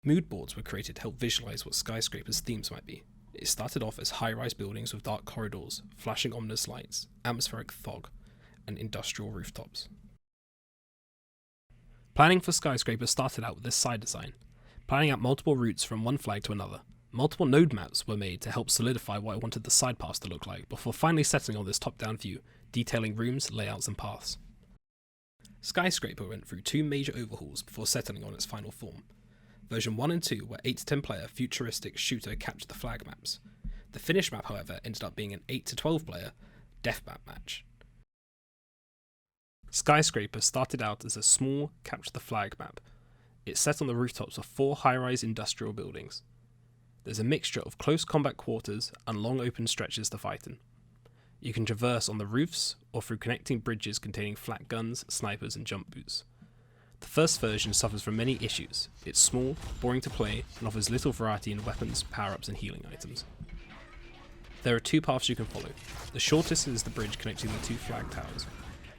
Mood boards were created to help visualize what skyscrapers' themes might be. It started off as high-rise buildings with dark corridors, flashing ominous lights, atmospheric fog, and industrial rooftops. Planning for skyscrapers started out with this side design, planning out multiple routes from one flag to another. Multiple node maps were made to help solidify what I wanted the side paths to look like, before finally settling on this top-down view, detailing rooms, layouts, and paths. Skyscraper went through two major overhauls before settling on its final form. Version 1 and 2 were 8 to 10 player futuristic shooter capture the flag maps. The finished map, however, ended up being an 8 to 12 player deathmap match. Skyscraper started out as a small capture the flag map. It's set on the rooftops of 4 high-rise industrial buildings. There's a mixture of close combat quarters and long open stretches to fight in. You can traverse on the roofs or through connecting bridges containing flak guns, snipers, and jump boots. The first version suffers from many issues. It's small, boring to play, and offers little variety in weapons, power-ups, and healing items. There are 2 paths you can follow. The shortest is the bridge connecting the 2 flag towers.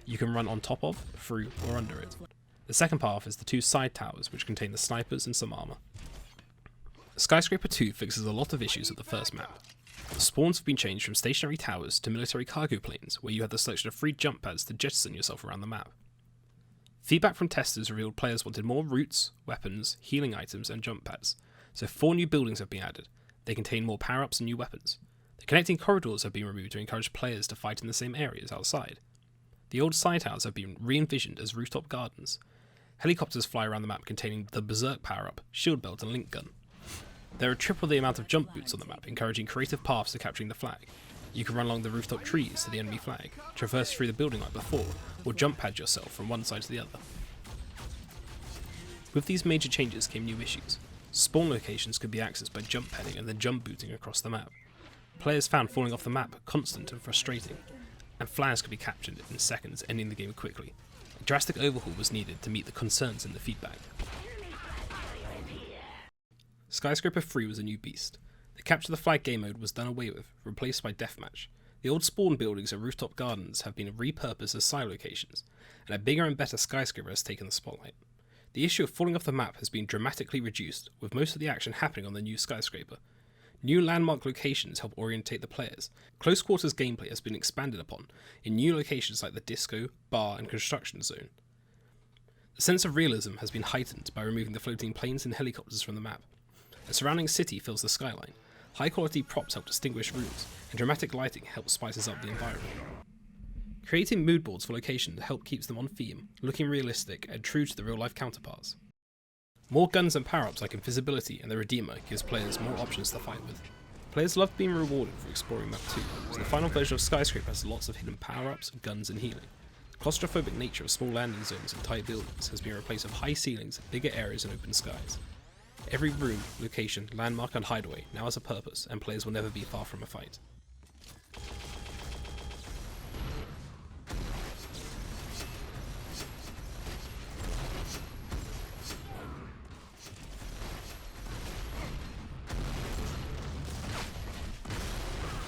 You can run on top of, through, or under it. The second path is the 2 side towers, which contain the snipers and some armour. Skyscraper 2 fixes a lot of issues with the first map. The spawns have been changed from stationary towers to military cargo planes, where you have the selection of 3 jump pads to jettison yourself around the map. Feedback from testers revealed players wanted more routes, weapons, healing items, and jump pads, so 4 new buildings have been added. They contain more power-ups and new weapons. The connecting corridors have been removed to encourage players to fight in the same areas outside. The old side towers have been re-envisioned as rooftop gardens. Helicopters fly around the map containing the Berserk power-up, shield belt, and link gun. There are triple the amount of jump boots on the map, encouraging creative paths to capturing the flag. You can run along the rooftop trees to the enemy flag, traverse through the building like before, or jump pad yourself from one side to the other. With these major changes came new issues. Spawn locations could be accessed by jump padding and then jump booting across the map. Players found falling off the map constant and frustrating, and flags could be captured in seconds, ending the game quickly. A drastic overhaul was needed to meet the concerns in the feedback. Skyscraper 3 was a new beast. The capture the flag game mode was done away with, replaced by deathmatch. The old spawn buildings and rooftop gardens have been repurposed as side locations, and a bigger and better skyscraper has taken the spotlight. The issue of falling off the map has been dramatically reduced, with most of the action happening on the new skyscraper. New landmark locations help orientate the players. Close quarters gameplay has been expanded upon in new locations like the disco, bar, and construction zone. The sense of realism has been heightened by removing the floating planes and helicopters from the map. A surrounding city fills the skyline. High quality props help distinguish rooms, and dramatic lighting helps spices up the environment. Creating mood boards for locations help keeps them on theme, looking realistic and true to the real life counterparts. More guns and power-ups like invisibility and the Redeemer gives players more options to fight with. Players love being rewarded for exploring map 2, so the final version of Skyscraper has lots of hidden power-ups, guns and healing. The claustrophobic nature of small landing zones and tight buildings has been replaced with high ceilings, bigger areas and open skies. Every room, location, landmark and hideaway now has a purpose, and players will never be far from a fight.